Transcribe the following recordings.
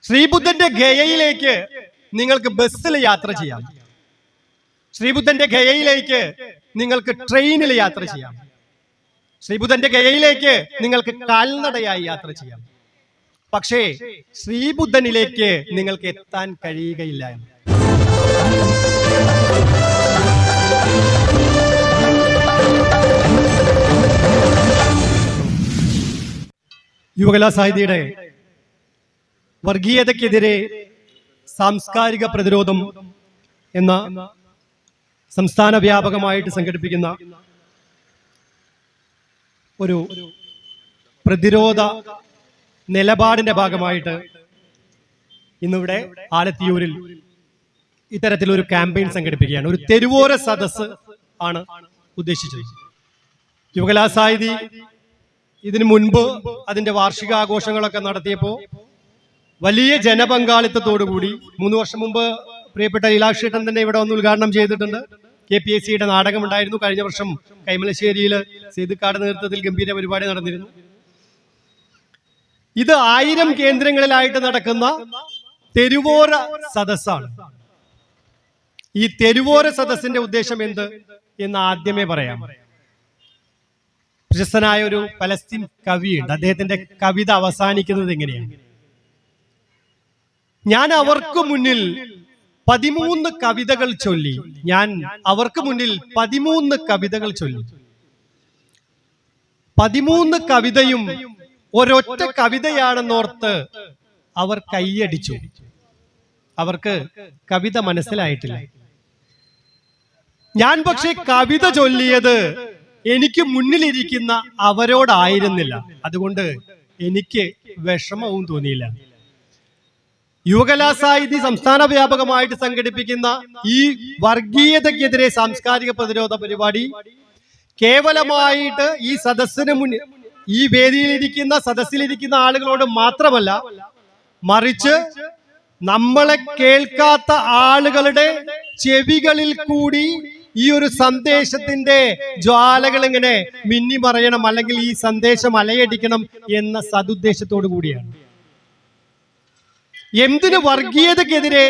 ശ്രീബുദ്ധന്റെ ഗയയിലേക്ക് നിങ്ങൾക്ക് ബസ്സിൽ യാത്ര ചെയ്യാം. ശ്രീബുദ്ധന്റെ ഗയയിലേക്ക് നിങ്ങൾക്ക് ട്രെയിനിൽ യാത്ര ചെയ്യാം. ശ്രീബുദ്ധന്റെ ഗയയിലേക്ക് നിങ്ങൾക്ക് കാൽനടയായി യാത്ര ചെയ്യാം. പക്ഷേ ശ്രീബുദ്ധനിലേക്ക് നിങ്ങൾക്ക് എത്താൻ കഴിയുകയില്ല. യുവകലാസാഹിതിയുടെ വർഗീയതയ്ക്കെതിരെ സാംസ്കാരിക പ്രതിരോധം എന്ന സംസ്ഥാന വ്യാപകമായിട്ട് സംഘടിപ്പിക്കുന്ന ഒരു പ്രതിരോധ നിലപാടിന്റെ ഭാഗമായിട്ട് ഇന്നിവിടെ ആലത്തിയൂരിൽ ഇത്തരത്തിലൊരു ക്യാമ്പയിൻ സംഘടിപ്പിക്കുകയാണ്. ഒരു തെരുവോര സദസ് ആണ് ഉദ്ദേശിച്ചത്. യുവകലാസാഹിതി ഇതിനു മുൻപ് അതിന്റെ വാർഷികാഘോഷങ്ങളൊക്കെ നടത്തിയപ്പോൾ വലിയ ജനപങ്കാളിത്തത്തോടുകൂടി 3 വർഷം മുമ്പ് പ്രിയപ്പെട്ട ലീലാക്ഷേട്ടൻ തന്നെ ഇവിടെ ഒന്ന് ഉദ്ഘാടനം ചെയ്തിട്ടുണ്ട്. KPSCയുടെ നാടകം ഉണ്ടായിരുന്നു. കഴിഞ്ഞ വർഷം കൈമലശ്ശേരിയിൽ സേതുക്കാട് നേതൃത്വത്തിൽ ഗംഭീര പരിപാടി നടന്നിരുന്നു. ഇത് 1000 കേന്ദ്രങ്ങളിലായിട്ട് നടക്കുന്ന തെരുവോര സദസ്സാണ്. ഈ തെരുവോര സദസ്സിന്റെ ഉദ്ദേശം എന്ത് എന്ന് ആദ്യമേ പറയാം. പ്രശസ്തനായ ഒരു പലസ്തീൻ കവിയുണ്ട്. അദ്ദേഹത്തിന്റെ കവിത അവസാനിക്കുന്നത് എങ്ങനെയാണ്? ഞാൻ അവർക്ക് മുന്നിൽ 13 കവിതകൾ ചൊല്ലി. ഞാൻ അവർക്ക് മുന്നിൽ 13 കവിതകൾ ചൊല്ലി. 13 കവിതയും ഒരൊറ്റ കവിതയാണെന്നോർത്ത് അവർ കൈയടിച്ചു. അവർക്ക് കവിത മനസ്സിലായിട്ടില്ല. ഞാൻ പക്ഷെ കവിത ചൊല്ലിയത് എനിക്ക് മുന്നിലിരിക്കുന്ന അവരോടായിരുന്നില്ല. അതുകൊണ്ട് എനിക്ക് വിഷമവും തോന്നിയില്ല. യുവകലാസാഹിതി സംസ്ഥാന വ്യാപകമായിട്ട് സംഘടിപ്പിക്കുന്ന ഈ വർഗീയതയ്ക്കെതിരെ സാംസ്കാരിക പ്രതിരോധ പരിപാടി കേവലമായിട്ട് ഈ സദസ്സിന് മുന്നിൽ, ഈ വേദിയിലിരിക്കുന്ന സദസ്സിലിരിക്കുന്ന ആളുകളോട് മാത്രമല്ല, മറിച്ച് നമ്മളെ കേൾക്കാത്ത ആളുകളുടെ ചെവികളിൽ കൂടി ഈ ഒരു സന്ദേശത്തിന്റെ ജ്വാലകൾ ഇങ്ങനെ മിന്നി മറയണം, അല്ലെങ്കിൽ ഈ സന്ദേശം അലയടിക്കണം എന്ന സതുദ്ദേശത്തോടു കൂടിയാണ്. എന്തിന് വർഗീയതക്കെതിരെ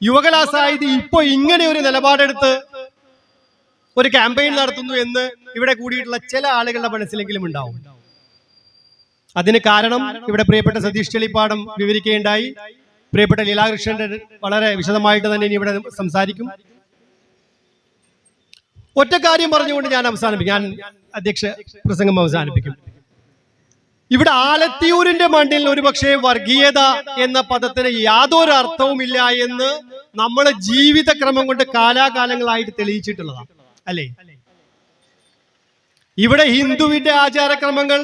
യുവകലാസാഹിതി ഇപ്പൊ ഇങ്ങനെ ഒരു നിലപാടെടുത്ത് ഒരു ക്യാമ്പയിൻ നടത്തുന്നു എന്ന് ഇവിടെ കൂടിയിട്ടുള്ള ചില ആളുകളുടെ മനസ്സിലെങ്കിലും ഉണ്ടാവും. അതിന് കാരണം ഇവിടെ പ്രിയപ്പെട്ട സതീഷ് ചെളിപ്പാടം വിവരിക്കുകയുണ്ടായി. പ്രിയപ്പെട്ട ലീലാകൃഷ്ണൻ വളരെ വിശദമായിട്ട് തന്നെ ഇനി ഇവിടെ സംസാരിക്കും. ഒറ്റ കാര്യം പറഞ്ഞുകൊണ്ട് ഞാൻ അവസാനിപ്പിക്കും. ഞാൻ അധ്യക്ഷ പ്രസംഗം അവസാനിപ്പിക്കും. ഇവിടെ ആലത്തിയൂരിന്റെ മണ്ണിൽ ഒരുപക്ഷെ വർഗീയത എന്ന പദത്തിന് യാതൊരു അർത്ഥവുമില്ല എന്ന് നമ്മളെ ജീവിതക്രമം കൊണ്ട് കാലാകാലങ്ങളായിട്ട് തെളിയിച്ചിട്ടുള്ളതാണ്, അല്ലേ? ഇവിടെ ഹിന്ദുവിന്റെ ആചാരക്രമങ്ങൾ,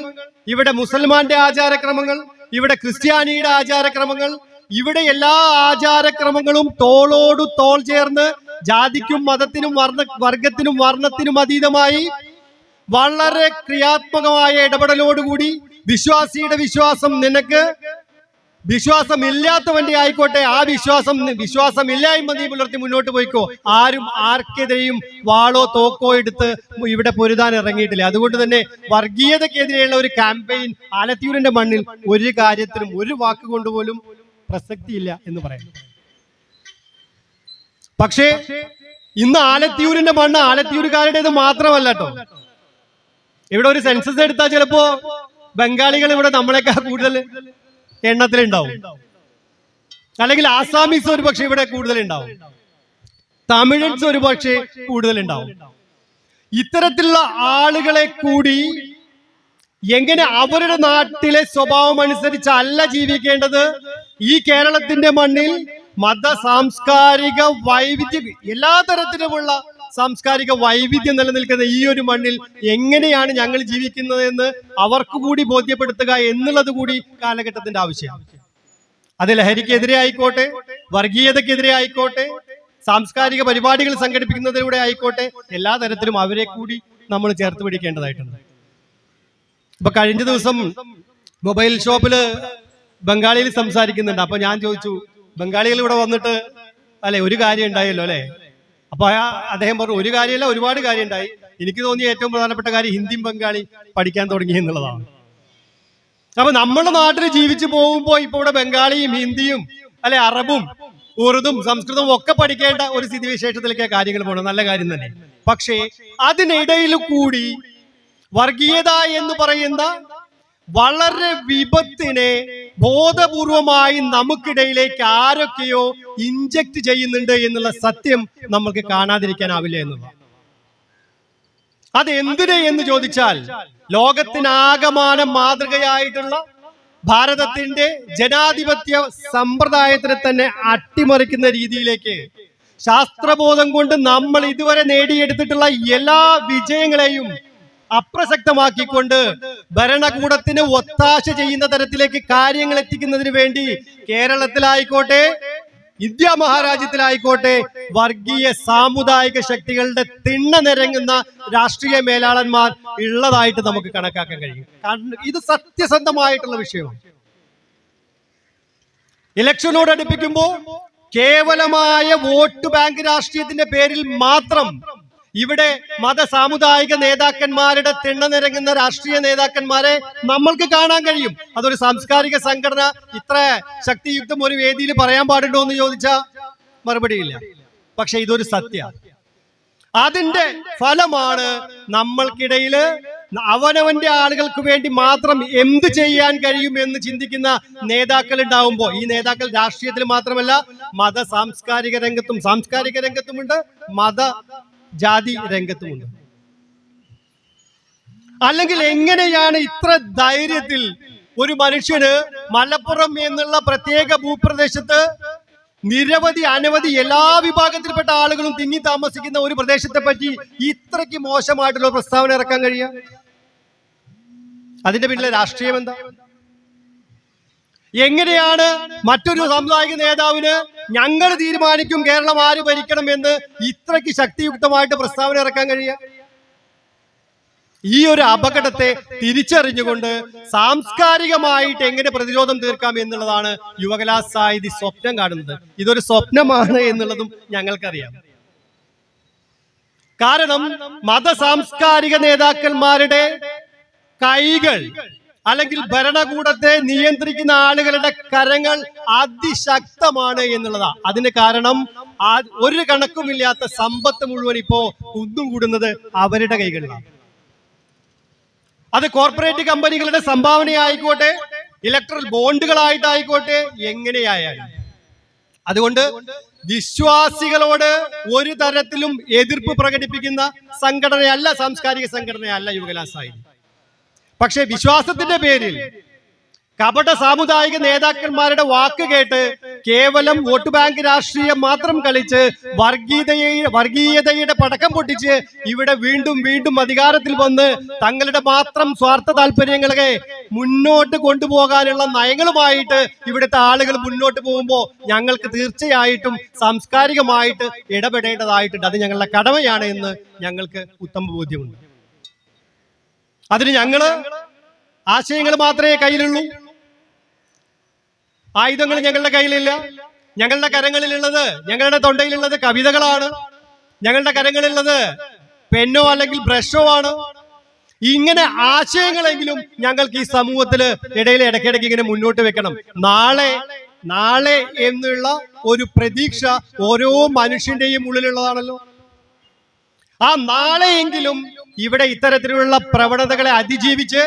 ഇവിടെ മുസൽമാന്റെ ആചാരക്രമങ്ങൾ, ഇവിടെ ക്രിസ്ത്യാനിയുടെ ആചാരക്രമങ്ങൾ, ഇവിടെ എല്ലാ ആചാരക്രമങ്ങളും തോളോടു തോൾ ചേർന്ന് ജാതിക്കും മതത്തിനും വർഗത്തിനും വർണ്ണത്തിനും അതീതമായി വളരെ ക്രിയാത്മകമായ ഇടപെടലോടുകൂടി വിശ്വാസിയുടെ വിശ്വാസം നിനക്ക് വിശ്വാസമില്ലാത്തവന്റെ ആയിക്കോട്ടെ, ആ വിശ്വാസമില്ലായ്മ നീ പുലർത്തി മുന്നോട്ട് പോയിക്കോ. ആരും ആർക്കെതിരെയും വാളോ തോക്കോ എടുത്ത് ഇവിടെ പൊരുതാൻ ഇറങ്ങിയിട്ടില്ല. അതുകൊണ്ട് തന്നെ വർഗീയതക്കെതിരെയുള്ള ഒരു ക്യാമ്പയിൻ ആലത്തിയൂരിന്റെ മണ്ണിൽ ഒരു കാര്യത്തിനും ഒരു വാക്കുകൊണ്ട് പോലും പ്രസക്തിയില്ല എന്ന് പറയുന്നു. പക്ഷേ ഇന്ന് ആലത്തിയൂരിന്റെ മണ്ണ് ആലത്തിയൂരുകാരുടേത് മാത്രമല്ല കേട്ടോ. ഇവിടെ ഒരു സെൻസസ് എടുത്താൽ ചിലപ്പോ ബംഗാളികൾ ഇവിടെ നമ്മളെക്കാൾ കൂടുതൽ എണ്ണത്തിലുണ്ടാവും, അല്ലെങ്കിൽ ആസാമീസ് ഒരു പക്ഷെ ഇവിടെ കൂടുതലുണ്ടാവും, തമിഴൻസ് ഒരു പക്ഷേ കൂടുതലുണ്ടാവും. ഇത്തരത്തിലുള്ള ആളുകളെ കൂടി എങ്ങനെ അവരുടെ നാട്ടിലെ സ്വഭാവം അനുസരിച്ചല്ല ജീവിക്കേണ്ടത്, ഈ കേരളത്തിന്റെ മണ്ണിൽ മത സാംസ്കാരിക വൈവിധ്യം, എല്ലാ തരത്തിലുമുള്ള സാംസ്കാരിക വൈവിധ്യം നിലനിൽക്കുന്ന ഈ ഒരു മണ്ണിൽ എങ്ങനെയാണ് ഞങ്ങൾ ജീവിക്കുന്നത് എന്ന് അവർക്ക് കൂടി ബോധ്യപ്പെടുത്തുക എന്നുള്ളത് കൂടി കാലഘട്ടത്തിന്റെ ആവശ്യമാണ്. അത് ലഹരിക്കെതിരെ ആയിക്കോട്ടെ, വർഗീയതക്കെതിരെ ആയിക്കോട്ടെ, സാംസ്കാരിക പരിപാടികൾ സംഘടിപ്പിക്കുന്നതിലൂടെ ആയിക്കോട്ടെ, എല്ലാ തരത്തിലും അവരെ കൂടി നമ്മൾ ചേർത്ത് പിടിക്കേണ്ടതായിട്ടുണ്ട്. ഇപ്പൊ കഴിഞ്ഞ ദിവസം മൊബൈൽ ഷോപ്പില് ബംഗാളിയിൽ സംസാരിക്കുന്നുണ്ട്. അപ്പൊ ഞാൻ ചോദിച്ചു, ബംഗാളികൾ ഇവിടെ വന്നിട്ട് അല്ലെ ഒരു കാര്യം ഉണ്ടായല്ലോ അല്ലെ? അപ്പൊ അദ്ദേഹം പറഞ്ഞു, ഒരു കാര്യമല്ല, ഒരുപാട് കാര്യം ഉണ്ടായി. എനിക്ക് തോന്നിയ ഏറ്റവും പ്രധാനപ്പെട്ട കാര്യം ഹിന്ദിയും ബംഗാളി പഠിക്കാൻ തുടങ്ങി എന്നുള്ളതാണ്. അപ്പൊ നമ്മുടെ നാട്ടിൽ ജീവിച്ചു പോകുമ്പോ ഇപ്പൊ ഇവിടെ ബംഗാളിയും ഹിന്ദിയും അല്ലെ അറബും ഉറുദും സംസ്കൃതവും ഒക്കെ പഠിക്കേണ്ട ഒരു സ്ഥിതിവിശേഷത്തിലേക്ക് കാര്യങ്ങൾ പോകണം. നല്ല കാര്യം തന്നെ. പക്ഷേ അതിനിടയിൽ കൂടി വർഗീയത എന്ന് പറയുന്ന വളരെ വിപത്തിനെ ബോധപൂർവമായി നമുക്കിടയിലേക്ക് ആരൊക്കെയോ ഇഞ്ചക്ട് ചെയ്യുന്നുണ്ട് എന്നുള്ള സത്യം നമുക്ക് കാണാതിരിക്കാനാവില്ല എന്നുള്ളതാണ്. അതെന്തിന് എന്ന് ചോദിച്ചാൽ ലോകത്തിനാകമാനം മാതൃകയായിട്ടുള്ള ഭാരതത്തിന്റെ ജനാധിപത്യ സമ്പ്രദായത്തിനെ തന്നെ അട്ടിമറിക്കുന്ന രീതിയിലേക്ക് ശാസ്ത്രബോധം കൊണ്ട് നമ്മൾ ഇതുവരെ നേടിയെടുത്തിട്ടുള്ള എല്ലാ വിജയങ്ങളെയും അപ്രസക്തമാക്കിക്കൊണ്ട് ഭരണകൂടത്തിന് ഒത്താശ ചെയ്യുന്ന തരത്തിലേക്ക് കാര്യങ്ങൾ എത്തിക്കുന്നതിന് വേണ്ടി കേരളത്തിലായിക്കോട്ടെ ഇന്ത്യ മഹാരാജ്യത്തിലായിക്കോട്ടെ വർഗീയ സാമുദായിക ശക്തികളുടെ തിണ്ണ നിരങ്ങുന്ന രാഷ്ട്രീയ മേലാളന്മാർ ഉള്ളതായിട്ട് നമുക്ക് കണക്കാക്കാൻ കഴിയും. കാരണം ഇത് സത്യസന്ധമായിട്ടുള്ള വിഷയമാണ്. ഇലക്ഷനോട് അടുപ്പിക്കുമ്പോൾ കേവലമായ വോട്ട് ബാങ്ക് രാഷ്ട്രീയത്തിന്റെ പേരിൽ മാത്രം ഇവിടെ മത സാമുദായിക നേതാക്കന്മാരുടെ തിണ്ണ നിരങ്ങുന്ന രാഷ്ട്രീയ നേതാക്കന്മാരെ നമ്മൾക്ക് കാണാൻ കഴിയും. അതൊരു സാംസ്കാരിക സംഘടന ഇത്ര ശക്തിയുക്തം ഒരു വേദിയിൽ പറയാൻ പാടുണ്ടോ എന്ന് ചോദിച്ചാൽ മറുപടിയില്ല. പക്ഷെ ഇതൊരു സത്യ. അതിന്റെ ഫലമാണ് നമ്മൾക്കിടയിൽ അവനവന്റെ ആളുകൾക്ക് വേണ്ടി മാത്രം എന്ത് ചെയ്യാൻ കഴിയും എന്ന് ചിന്തിക്കുന്ന നേതാക്കൾ ഉണ്ടാവുമ്പോ, ഈ നേതാക്കൾ രാഷ്ട്രീയത്തിൽ മാത്രമല്ല മത സാംസ്കാരിക രംഗത്തുമുണ്ട്, മത ജാതി രംഗത്തുമുണ്ട്. അല്ലെങ്കിൽ എങ്ങനെയാണ് ഇത്ര ധൈര്യത്തിൽ ഒരു മനുഷ്യന് മലപ്പുറം എന്നുള്ള പ്രത്യേക ഭൂപ്രദേശത്ത് അനവധി എല്ലാ വിഭാഗത്തിൽപ്പെട്ട ആളുകളും തിങ്ങി താമസിക്കുന്ന ഒരു പ്രദേശത്തെ പറ്റി ഇത്രയ്ക്ക് മോശമായിട്ടുള്ള പ്രസ്താവന ഇറക്കാൻ കഴിയുക? അതിന്റെ പിന്നിലെ രാഷ്ട്രീയം എന്താ? എങ്ങനെയാണ് മറ്റൊരു സാമുദായിക നേതാവിന് ഞങ്ങൾ തീരുമാനിക്കും കേരളം ആര് ഭരിക്കണം എന്ന് ഇത്രയ്ക്ക് ശക്തിയുക്തമായിട്ട് പ്രസ്താവന ഇറക്കാൻ കഴിയുക? ഈ ഒരു അപകടത്തെ തിരിച്ചറിഞ്ഞുകൊണ്ട് സാംസ്കാരികമായിട്ട് എങ്ങനെ പ്രതിരോധം തീർക്കാം എന്നുള്ളതാണ് യുവകലാസാഹിതി സ്വപ്നം കാണുന്നത്. ഇതൊരു സ്വപ്നമാണ് എന്നുള്ളതും ഞങ്ങൾക്കറിയാം. കാരണം മത സാംസ്കാരിക നേതാക്കന്മാരുടെ കൈകൾ അല്ലെങ്കിൽ ഭരണകൂടത്തെ നിയന്ത്രിക്കുന്ന ആളുകളുടെ കരങ്ങൾ അതിശക്തമാണ് എന്നുള്ളതാണ്. അതിന് കാരണം ഒരു കണക്കുമില്ലാത്ത സമ്പത്ത് മുഴുവൻ ഇപ്പോ കുന്നും കൂടുന്നത് അവരുടെ കൈകളിലാണ്. അത് കോർപ്പറേറ്റ് കമ്പനികളുടെ സംഭാവനയായിക്കോട്ടെ, ഇലക്ട്രൽ ബോണ്ടുകളായിട്ടായിക്കോട്ടെ, എങ്ങനെയായാലും. അതുകൊണ്ട് വിശ്വാസികളോട് ഒരു തരത്തിലും എതിർപ്പ് പ്രകടിപ്പിക്കുന്ന സംഘടനയല്ല, സാംസ്കാരിക സംഘടനയല്ല യുവകലാസാഹിതി. പക്ഷെ വിശ്വാസത്തിന്റെ പേരിൽ കപട സാമുദായിക നേതാക്കന്മാരുടെ വാക്ക് കേട്ട് കേവലം വോട്ട് ബാങ്ക് രാഷ്ട്രീയം മാത്രം കളിച്ച് വർഗീയതയുടെ പടക്കം പൊട്ടിച്ച് ഇവിടെ വീണ്ടും അധികാരത്തിൽ വന്ന് തങ്ങളുടെ മാത്രം സ്വാർത്ഥ താല്പര്യങ്ങളെ മുന്നോട്ട് കൊണ്ടുപോകാനുള്ള നയങ്ങളുമായിട്ട് ഇവിടുത്തെ ആളുകൾ മുന്നോട്ട് പോകുമ്പോൾ ഞങ്ങൾക്ക് തീർച്ചയായിട്ടും സാംസ്കാരികമായിട്ട് ഇടപെടേണ്ടതായിട്ടുണ്ട്. അത് ഞങ്ങളുടെ കടമയാണ് എന്ന് ഞങ്ങൾക്ക് ഉത്തമ ബോധ്യമുണ്ട്. അതിന് ഞങ്ങള് ആശയങ്ങൾ മാത്രമേ കയ്യിലുള്ളൂ, ആയുധങ്ങൾ ഞങ്ങളുടെ കയ്യിലില്ല. ഞങ്ങളുടെ കരങ്ങളിലുള്ളത്, ഞങ്ങളുടെ തൊണ്ടയിലുള്ളത് കവിതകളാണ്. ഞങ്ങളുടെ കരങ്ങളിലുള്ളത് പെന്നോ അല്ലെങ്കിൽ ബ്രഷോ ആണ്. ഇങ്ങനെ ആശയങ്ങളെങ്കിലും ഞങ്ങൾക്ക് ഈ സമൂഹത്തില് ഇടയ്ക്കിടയ്ക്ക് ഇങ്ങനെ മുന്നോട്ട് വെക്കണം. നാളെ എന്നുള്ള ഒരു പ്രതീക്ഷ ഓരോ മനുഷ്യന്റെയും ഉള്ളിലുള്ളതാണല്ലോ. ആ നാളെയെങ്കിലും ഇവിടെ ഇത്തരത്തിലുള്ള പ്രവണതകളെ അതിജീവിച്ച്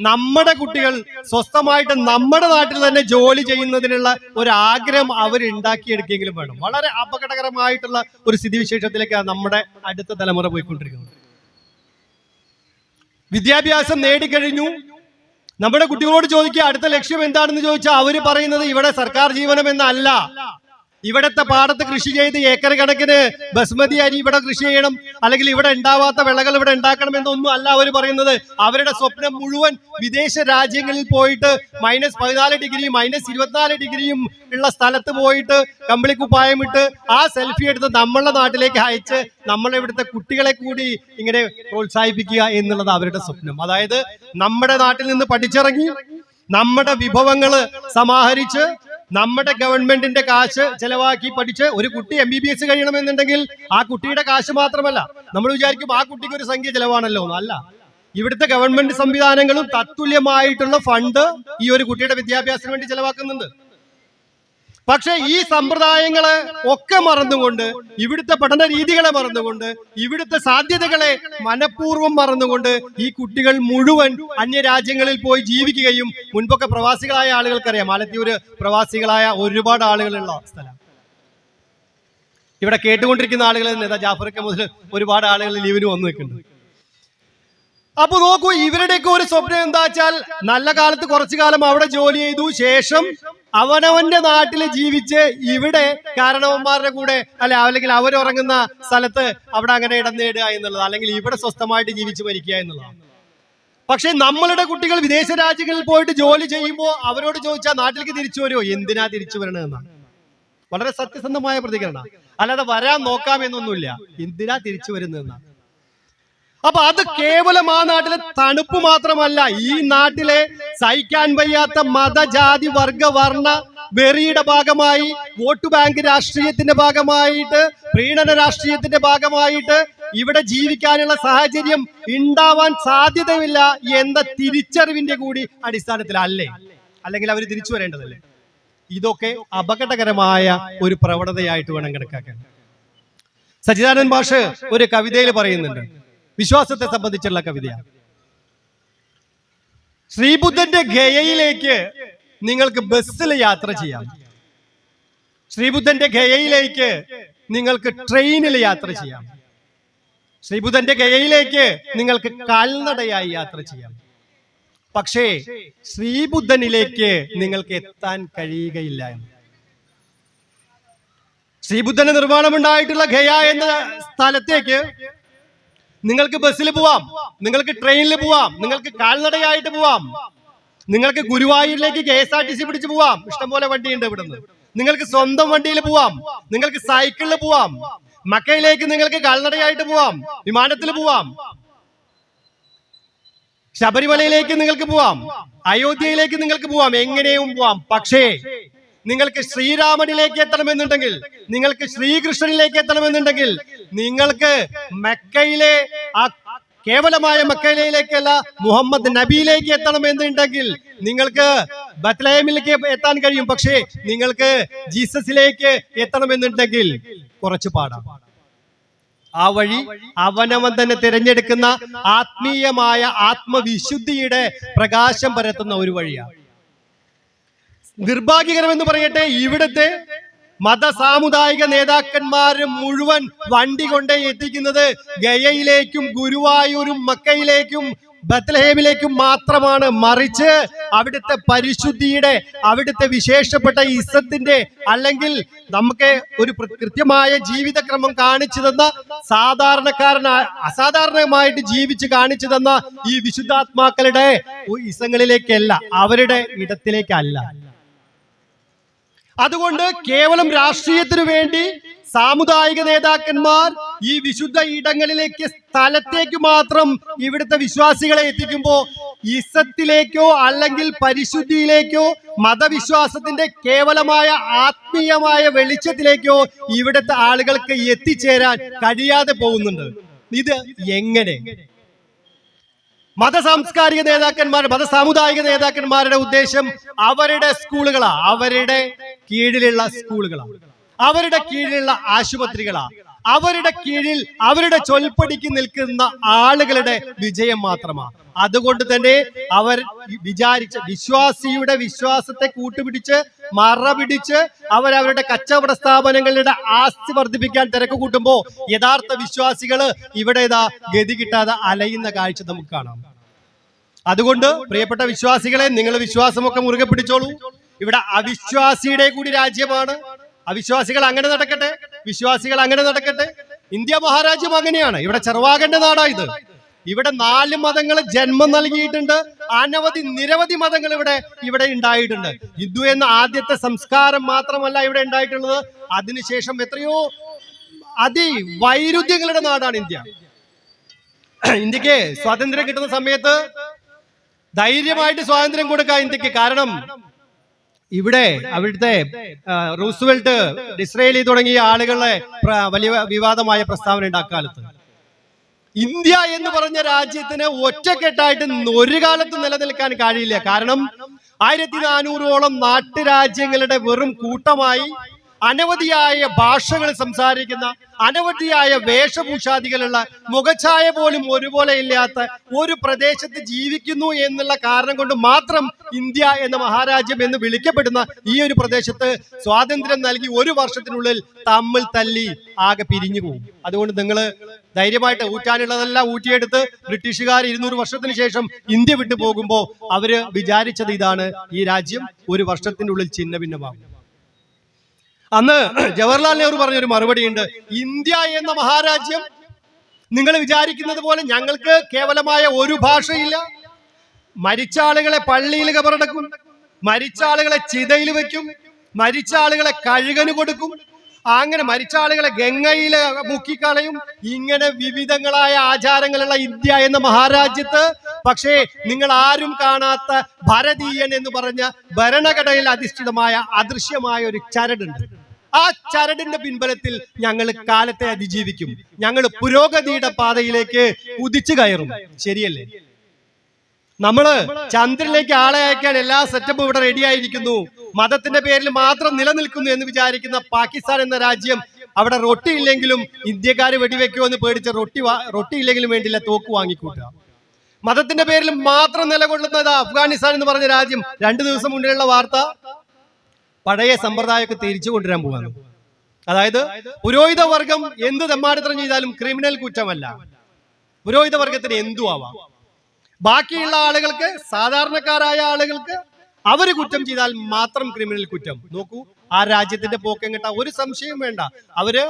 നമ്മുടെ കുട്ടികൾ സ്വസ്ഥമായിട്ട് നമ്മുടെ നാട്ടിൽ തന്നെ ജോലി ചെയ്യുന്നതിനുള്ള ഒരു ആഗ്രഹം അവരുണ്ടാക്കിയെടുക്കെങ്കിലും വേണം. വളരെ അപകടകരമായിട്ടുള്ള ഒരു സ്ഥിതിവിശേഷത്തിലേക്കാണ് നമ്മുടെ അടുത്ത തലമുറ പോയിക്കൊണ്ടിരിക്കുന്നത്. വിദ്യാഭ്യാസം നേടിക്കഴിഞ്ഞു, നമ്മുടെ കുട്ടികളോട് ചോദിക്കുക അടുത്ത ലക്ഷ്യം എന്താണെന്ന് ചോദിച്ചാൽ അവര് പറയുന്നത് ഇവിടെ സർക്കാർ ജീവനം എന്നല്ല, ഇവിടത്തെ പാടത്ത് കൃഷി ചെയ്ത് ഏക്കർ കണക്കിന് ബസ്മതി അരി ഇവിടെ കൃഷി ചെയ്യണം, അല്ലെങ്കിൽ ഇവിടെ ഉണ്ടാവാത്ത വിളകൾ ഇവിടെ ഉണ്ടാക്കണം എന്നൊന്നും അല്ല അവർ പറയുന്നത്. അവരുടെ സ്വപ്നം മുഴുവൻ വിദേശ രാജ്യങ്ങളിൽ പോയിട്ട് -14 ഡിഗ്രിയും -24 ഡിഗ്രിയും ഉള്ള സ്ഥലത്ത് പോയിട്ട് കമ്പിളിക്കുപ്പായം ഇട്ട് ആ സെൽഫി എടുത്ത് നമ്മളുടെ നാട്ടിലേക്ക് അയച്ച് നമ്മളെ ഇവിടുത്തെ കുട്ടികളെ കൂടി ഇങ്ങനെ പ്രോത്സാഹിപ്പിക്കുക എന്നുള്ളത് അവരുടെ സ്വപ്നം. അതായത് നമ്മുടെ നാട്ടിൽ നിന്ന് പഠിച്ചിറങ്ങി നമ്മുടെ വിഭവങ്ങള് സമാഹരിച്ച് നമ്മുടെ ഗവൺമെന്റിന്റെ കാശ് ചെലവാക്കി പഠിച്ച് ഒരു കുട്ടി MBBS കഴിയണമെന്നുണ്ടെങ്കിൽ ആ കുട്ടിയുടെ കാശ് മാത്രമല്ല, നമ്മൾ വിചാരിക്കും ആ കുട്ടിക്ക് ഒരു സംഖ്യ ചെലവാണല്ലോ. അല്ല, ഇവിടുത്തെ ഗവൺമെന്റ് സംവിധാനങ്ങളും തത്തുല്യമായിട്ടുള്ള ഫണ്ട് ഈ ഒരു കുട്ടിയുടെ വിദ്യാഭ്യാസത്തിന് വേണ്ടി ചെലവാക്കുന്നുണ്ട്. പക്ഷെ ഈ സമ്പ്രദായങ്ങളെ ഒക്കെ മറന്നുകൊണ്ട്, ഇവിടുത്തെ പഠന രീതികളെ മറന്നുകൊണ്ട്, ഇവിടുത്തെ സാധ്യതകളെ മനഃപൂർവ്വം മറന്നുകൊണ്ട് ഈ കുട്ടികൾ മുഴുവൻ അന്യരാജ്യങ്ങളിൽ പോയി ജീവിക്കുകയും, മുൻപൊക്കെ പ്രവാസികളായ ആളുകൾക്കറിയാം, ആലത്തിയൂര് പ്രവാസികളായ ഒരുപാട് ആളുകളുള്ള സ്ഥലം. ഇവിടെ കേട്ടുകൊണ്ടിരിക്കുന്ന ആളുകൾ തന്നെ ജാഫറൊക്കെ മുതൽ ഒരുപാട് ആളുകൾ ലീവിന് വന്നു നിൽക്കുന്നുണ്ട്. അപ്പൊ നോക്കൂ, ഇവരുടെയൊക്കെ ഒരു സ്വപ്നം എന്താ വെച്ചാൽ നല്ല കാലത്ത് കുറച്ചു കാലം അവിടെ ജോലി ചെയ്തു ശേഷം അവനവന്റെ നാട്ടിൽ ജീവിച്ച് ഇവിടെ കാരണവന്മാരുടെ കൂടെ അല്ലെങ്കിൽ അവരുറങ്ങുന്ന സ്ഥലത്ത് അവിടെ അങ്ങനെ ഇടം നേടുക എന്നുള്ളത്, അല്ലെങ്കിൽ ഇവിടെ സ്വസ്ഥമായിട്ട് ജീവിച്ച് മരിക്കുക എന്നുള്ളതാണ്. പക്ഷെ നമ്മളുടെ കുട്ടികൾ വിദേശ രാജ്യങ്ങളിൽ പോയിട്ട് ജോലി ചെയ്യുമ്പോൾ അവരോട് ചോദിച്ചാൽ നാട്ടിലേക്ക് തിരിച്ചു വരുമോ, എന്തിനാ തിരിച്ചു വരണമെന്നാണ്. വളരെ സത്യസന്ധമായ പ്രതികരണം. അല്ലാതെ വരാൻ നോക്കാമെന്നൊന്നുമില്ല, എന്തിനാ തിരിച്ചു വരുന്നതെന്നാണ്. അപ്പൊ അത് കേവലം ആ നാട്ടിലെ തണുപ്പ് മാത്രമല്ല, ഈ നാട്ടിലെ സഹിക്കാൻ വയ്യാത്ത മത, ജാതി, വർഗ, വർണ്ണ വെറിയുടെ ഭാഗമായി, വോട്ട് ബാങ്ക് രാഷ്ട്രീയത്തിന്റെ ഭാഗമായിട്ട്, പ്രീണന രാഷ്ട്രീയത്തിന്റെ ഭാഗമായിട്ട് ഇവിടെ ജീവിക്കാനുള്ള സാഹചര്യം ഉണ്ടാവാൻ സാധ്യതയില്ല എന്ന തിരിച്ചറിവിന്റെ കൂടി അടിസ്ഥാനത്തിലല്ലേ, അല്ലെങ്കിൽ അവർ തിരിച്ചു വരേണ്ടതല്ലേ? ഇതൊക്കെ അപകടകരമായ ഒരു പ്രവണതയായിട്ട് വേണം കണക്കാക്കാൻ. സച്ചിദാനന്ദൻ മാഷ് ഒരു കവിതയിൽ പറയുന്നുണ്ട്, വിശ്വാസത്തെ സംബന്ധിച്ചുള്ള കവിതയാണ്. ശ്രീബുദ്ധന്റെ ഗയയിലേക്ക് നിങ്ങൾക്ക് ബസ്സിൽ യാത്ര ചെയ്യാം, ശ്രീബുദ്ധന്റെ ഗയയിലേക്ക് നിങ്ങൾക്ക് ട്രെയിനിൽ യാത്ര ചെയ്യാം, ശ്രീബുദ്ധന്റെ ഗയയിലേക്ക് നിങ്ങൾക്ക് കാൽനടയായി യാത്ര ചെയ്യാം. പക്ഷേ ശ്രീബുദ്ധനിലേക്ക് നിങ്ങൾക്ക് എത്താൻ കഴിയുകയില്ല എന്ന്. ശ്രീബുദ്ധന്റെ നിർമ്മാണമുണ്ടായിട്ടുള്ള ഗയ എന്ന സ്ഥലത്തേക്ക് നിങ്ങൾക്ക് ബസ്സിൽ പോവാം, നിങ്ങൾക്ക് ട്രെയിനിൽ പോവാം, നിങ്ങൾക്ക് കാൽനടയായിട്ട് പോവാം, നിങ്ങൾക്ക് ഗുരുവായൂരിലേക്ക് KSRTC പിടിച്ച് പോവാം, ഇഷ്ടംപോലെ വണ്ടിയുണ്ട് ഇവിടുന്ന്. നിങ്ങൾക്ക് സ്വന്തം വണ്ടിയിൽ പോവാം, നിങ്ങൾക്ക് സൈക്കിളിൽ പോവാം, മക്കയിലേക്ക് നിങ്ങൾക്ക് കാൽനടയായിട്ട് പോവാം, വിമാനത്തിൽ പോവാം, ശബരിമലയിലേക്ക് നിങ്ങൾക്ക് പോവാം, അയോധ്യയിലേക്ക് നിങ്ങൾക്ക് പോവാം, എങ്ങനെയും പോവാം. പക്ഷേ നിങ്ങൾക്ക് ശ്രീരാമനിലേക്ക് എത്തണമെന്നുണ്ടെങ്കിൽ, നിങ്ങൾക്ക് ശ്രീകൃഷ്ണനിലേക്ക് എത്തണമെന്നുണ്ടെങ്കിൽ, നിങ്ങൾക്ക് മക്കയിലെ ആ കേവലമായ മക്കയിലേക്കല്ല മുഹമ്മദ് നബിയിലേക്ക് എത്തണമെന്നുണ്ടെങ്കിൽ നിങ്ങൾക്ക് ബത്ലഹേമിലേക്ക് എത്താൻ കഴിയും. പക്ഷേ നിങ്ങൾക്ക് ജീസസിലേക്ക് എത്തണമെന്നുണ്ടെങ്കിൽ കുറച്ച് പാടാം. ആ വഴി അവനവൻ തന്നെ തിരഞ്ഞെടുക്കുന്ന ആത്മീയമായ ആത്മവിശുദ്ധിയുടെ പ്രകാശം പരത്തുന്ന ഒരു വഴിയാണ്. നിർഭാഗ്യകരമെന്ന് പറയട്ടെ, ഇവിടുത്തെ മത സാമുദായിക നേതാക്കന്മാര് മുഴുവൻ വണ്ടി കൊണ്ടേ എത്തിക്കുന്നത് ഗയയിലേക്കും ഗുരുവായൂരും മക്കയിലേക്കും ബത്ലഹേമിലേക്കും മാത്രമാണ്. മറിച്ച് അവിടുത്തെ പരിശുദ്ധിയുടെ, അവിടുത്തെ വിശേഷപ്പെട്ട ഇസ്സത്തിന്റെ, അല്ലെങ്കിൽ നമുക്ക് ഒരു കൃത്യമായ ജീവിതക്രമം കാണിച്ചു തന്ന, അസാധാരണമായിട്ട് ജീവിച്ച് കാണിച്ചു തന്ന ഈ വിശുദ്ധാത്മാക്കളുടെ ഇസങ്ങളിലേക്കല്ല, അവരുടെ ഇടത്തിലേക്കല്ല. അതുകൊണ്ട് കേവലം രാഷ്ട്രീയത്തിനു വേണ്ടി സാമുദായിക നേതാക്കന്മാർ ഈ വിശുദ്ധ ഇടങ്ങളിലേക്ക്, സ്ഥലത്തേക്ക് മാത്രം ഇവിടുത്തെ വിശ്വാസികളെ എത്തിക്കുമ്പോൾ ഇസത്തിലേക്കോ അല്ലെങ്കിൽ പരിശുദ്ധിയിലേക്കോ മതവിശ്വാസത്തിന്റെ കേവലമായ ആത്മീയമായ വെളിച്ചത്തിലേക്കോ ഇവിടുത്തെ ആളുകൾക്ക് എത്തിച്ചേരാൻ കഴിയാതെ പോകുന്നുണ്ട്. ഇത് എങ്ങനെ? മതസാംസ്കാരിക നേതാക്കന്മാർ, മതസാമുദായിക നേതാക്കന്മാരുടെ ഉദ്ദേശം അവരുടെ സ്കൂളുകളാ, അവരുടെ കീഴിലുള്ള സ്കൂളുകളാ, അവരുടെ കീഴിലുള്ള ആശുപത്രികളാ, അവരുടെ കീഴിൽ അവരുടെ ചൊൽപ്പടിക്ക് നിൽക്കുന്ന ആളുകളുടെ വിജയം മാത്രമാണ്. അതുകൊണ്ട് തന്നെ അവർ വിചാരിച്ച വിശ്വാസിയുടെ വിശ്വാസത്തെ കൂട്ടുപിടിച്ച് മറപിടിച്ച് അവരവരുടെ കച്ചവട സ്ഥാപനങ്ങളുടെ ആസ്തി വർദ്ധിപ്പിക്കാൻ തിരക്ക് കൂട്ടുമ്പോ യഥാർത്ഥ വിശ്വാസികള് ഇവിടെ ഗതി കിട്ടാതെ അലയുന്ന കാഴ്ച നമുക്ക് കാണാം. അതുകൊണ്ട് പ്രിയപ്പെട്ട വിശ്വാസികളെ, നിങ്ങൾ വിശ്വാസമൊക്കെ മുറുകെ പിടിച്ചോളൂ. ഇവിടെ അവിശ്വാസിയുടെ കൂടി രാജ്യമാണ്. അവിശ്വാസികൾ അങ്ങനെ നടക്കട്ടെ, വിശ്വാസികൾ അങ്ങനെ നടക്കട്ടെ. ഇന്ത്യ മഹാരാജ്യം അങ്ങനെയാണ്. ഇവിടെ ചെറുവാകേണ്ട നാടാ ഇത്. ഇവിടെ 4 മതങ്ങൾ ജന്മം നൽകിയിട്ടുണ്ട്. നിരവധി മതങ്ങൾ ഇവിടെ ഉണ്ടായിട്ടുണ്ട്. ഹിന്ദു എന്ന ആദ്യത്തെ സംസ്കാരം മാത്രമല്ല ഇവിടെ ഉണ്ടായിട്ടുള്ളത്, അതിനുശേഷം എത്രയോ അതിവൈരുദ്ധ്യങ്ങളുടെ നാടാണ് ഇന്ത്യ. ഇന്ത്യക്ക് സ്വാതന്ത്ര്യം കിട്ടുന്ന സമയത്ത് ധൈര്യമായിട്ട് സ്വാതന്ത്ര്യം കൊടുക്കാം ഇന്ത്യക്ക്. കാരണം ഇവിടെ അവിടുത്തെ റൂസ്വെൽറ്റ്, ഡിസ്രേലി തുടങ്ങിയ ആളുകളെ വലിയ വിവാദമായ പ്രസ്താവന ഉണ്ടാക്കാലത്ത്. ഇന്ത്യ എന്ന് പറഞ്ഞ രാജ്യത്തിന് ഒറ്റക്കെട്ടായിട്ട് ഒരു കാലത്തും നിലനിൽക്കാൻ കഴിയില്ല. കാരണം 1400ഓളം നാട്ടുരാജ്യങ്ങളുടെ വെറും കൂട്ടമായി അനവധിയായ ഭാഷകൾ സംസാരിക്കുന്ന, അനവധിയായ വേഷഭൂഷാദികളുള്ള, മുഖഛായ പോലും ഒരുപോലെ ഇല്ലാത്ത ഒരു പ്രദേശത്ത് ജീവിക്കുന്നു എന്നുള്ള കാരണം കൊണ്ട് മാത്രം ഇന്ത്യ എന്ന മഹാരാജ്യം എന്ന് വിളിക്കപ്പെടുന്ന ഈ ഒരു പ്രദേശത്ത് സ്വാതന്ത്ര്യം നൽകി 1 വർഷത്തിനുള്ളിൽ തമ്മിൽ തല്ലി ആകെ പിരിഞ്ഞു പോകും. അതുകൊണ്ട് നിങ്ങൾ ധൈര്യമായിട്ട് ഊറ്റാനുള്ളതെല്ലാം ഊറ്റിയെടുത്ത് ബ്രിട്ടീഷുകാർ 200 വർഷത്തിന് ശേഷം ഇന്ത്യ വിട്ടു പോകുമ്പോൾ അവര് വിചാരിച്ചത് ഇതാണ്, ഈ രാജ്യം 1 വർഷത്തിൻ്റെ ഉള്ളിൽ ഛിന്ന ഭിന്നമാകും. അന്ന് ജവഹർലാൽ നെഹ്റു പറഞ്ഞൊരു മറുപടി ഉണ്ട്, ഇന്ത്യ എന്ന മഹാരാജ്യം നിങ്ങൾ വിചാരിക്കുന്നത് പോലെ ഞങ്ങൾക്ക് കേവലമായ ഒരു ഭാഷയില്ല. മരിച്ച ആളുകളെ പള്ളിയിൽ കബറടക്കും, മരിച്ച ആളുകളെ ചിതയിൽ വെക്കും, മരിച്ച ആളുകളെ കഴുകന് കൊടുക്കും, അങ്ങനെ മരിച്ച ആളുകളെ ഗംഗയിൽ മുക്കിക്കളയും. ഇങ്ങനെ വിവിധങ്ങളായ ആചാരങ്ങളുള്ള ഇന്ത്യ എന്ന മഹാരാജ്യത്ത് പക്ഷേ നിങ്ങൾ ആരും കാണാത്ത ഭാരതീയൻ എന്ന് പറഞ്ഞ ഭരണഘടനയിൽ അധിഷ്ഠിതമായ അദൃശ്യമായ ഒരു ചരടുണ്ട്. ആ ചരടിന്റെ പിൻബലത്തിൽ ഞങ്ങൾ കാലത്തെ അതിജീവിക്കും, ഞങ്ങൾ പുരോഗതിയുടെ പാതയിലേക്ക് കുതിച്ചു കയറും. ശരിയല്ലേ? നമ്മള് ചന്ദ്രനിലേക്ക് ആളെ അയക്കാൻ എല്ലാ സെറ്റപ്പും ഇവിടെ റെഡിയായിരിക്കുന്നു. മതത്തിന്റെ പേരിൽ മാത്രം നിലനിൽക്കുന്നു എന്ന് വിചാരിക്കുന്ന പാകിസ്ഥാൻ എന്ന രാജ്യം, അവിടെ റൊട്ടി ഇല്ലെങ്കിലും ഇന്ത്യക്കാര് വെടിവെക്കുമോ എന്ന് പേടിച്ച് റൊട്ടി ഇല്ലെങ്കിലും വേണ്ടില്ല തോക്ക് വാങ്ങിക്കൂട്ടുക. മതത്തിന്റെ പേരിൽ മാത്രം നിലകൊള്ളുന്നത് അഫ്ഗാനിസ്ഥാൻ എന്ന് പറഞ്ഞ രാജ്യം 2 ദിവസം മുന്നിലുള്ള വാർത്ത, പഴയ സമ്പ്രദായമൊക്കെ തിരിച്ചു കൊണ്ടുവരാൻ പോവാണ്. അതായത് പുരോഹിത വർഗം എന്ത് തെമ്മാടിത്തരം ചെയ്താലും ക്രിമിനൽ കുറ്റമല്ല, പുരോഹിത വർഗത്തിന് എന്തു ആവാം. ബാക്കിയുള്ള ആളുകൾക്ക്, സാധാരണക്കാരായ ആളുകൾക്ക് അവര് കുറ്റം ചെയ്താൽ മാത്രം ക്രിമിനൽ കുറ്റം. നോക്കൂ ആ രാജ്യത്തിന്റെ പോക്കെങ്ങട്ട, ഒരു സംശയം വേണ്ട. അവര്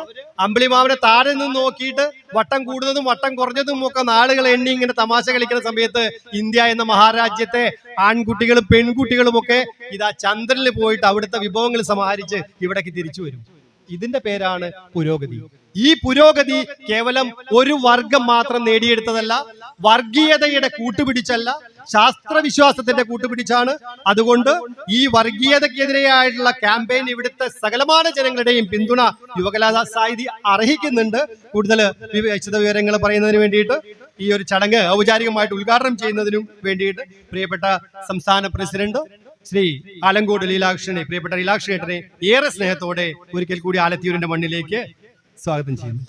അമ്പിളിമാവിനെ താഴെ നിന്ന് നോക്കിയിട്ട് വട്ടം കൂടുന്നതും വട്ടം കുറഞ്ഞതും ഒക്കെ നാളുകൾ എണ്ണി ഇങ്ങനെ തമാശ കളിക്കുന്ന സമയത്ത് ഇന്ത്യ എന്ന മഹാരാജ്യത്തെ ആൺകുട്ടികളും പെൺകുട്ടികളും ഒക്കെ ഇതാ ചന്ദ്രനിൽ പോയിട്ട് അവിടുത്തെ വിഭവങ്ങൾ സമാഹരിച്ച് ഇവിടേക്ക് തിരിച്ചു വരും. ഇതിന്റെ പേരാണ് പുരോഗതി. ഈ പുരോഗതി കേവലം ഒരു വർഗം മാത്രം നേടിയെടുത്തതല്ല, വർഗീയതയുടെ കൂട്ടുപിടിച്ചല്ല, ശാസ്ത്രവിശ്വാസത്തിന്റെ കൂട്ടുപിടിച്ചാണ്. അതുകൊണ്ട് ഈ വർഗീയതക്കെതിരെയായിട്ടുള്ള ക്യാമ്പയിൻ ഇവിടുത്തെ സകലമാന ജനങ്ങളുടെയും പിന്തുണ യുവകലാ സാഹിതി അർഹിക്കുന്നുണ്ട്. കൂടുതൽ വിശദ വിവരങ്ങൾ പറയുന്നതിന് വേണ്ടിയിട്ട് ഈ ഒരു ചടങ്ങ് ഔപചാരികമായിട്ട് ഉദ്ഘാടനം ചെയ്യുന്നതിനും വേണ്ടിയിട്ട് പ്രിയപ്പെട്ട സംസ്ഥാന പ്രസിഡന്റ് ശ്രീ ആലങ്കോട് ലീലാകൃഷ്ണനെ, പ്രിയപ്പെട്ട ലീലാകൃഷ്ണേട്ടനെ ഏറെ സ്നേഹത്തോടെ ഒരിക്കൽ കൂടി ആലത്തിയൂരിന്റെ മണ്ണിലേക്ക് സ്വാഗതം ചെയ്യുന്നു.